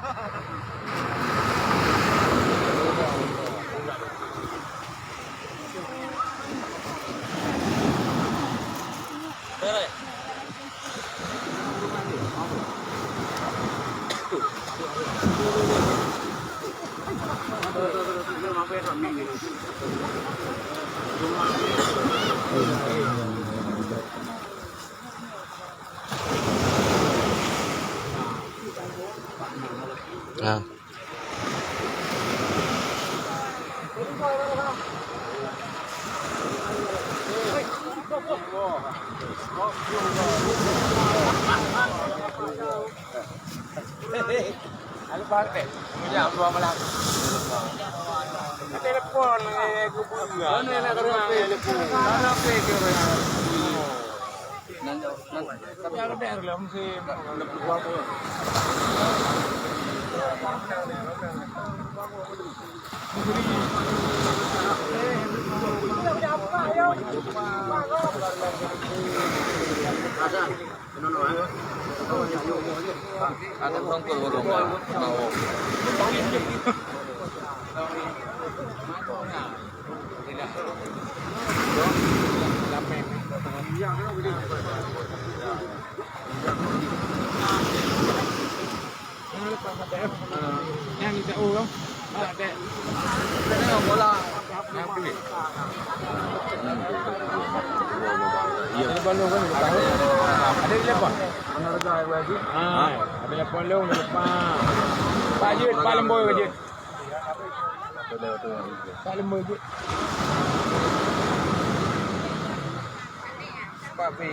À. Ano ba ate? Mujang dua malam. Telepon ke bunga. Ano na telepon? Ano pe ke orang? Tapi aku dah dalam si lebih kuat tu. Akan tongkol rumah mau. Yang kita ulang, ada. Ini bola. Yang pilih. Iya. Ada balong kan tahu. Ada di depan. Mana ada lagi? Ada yang balong di depan. Pak Jid, paling boy Jid. Paling boy Jid. Pak Pi.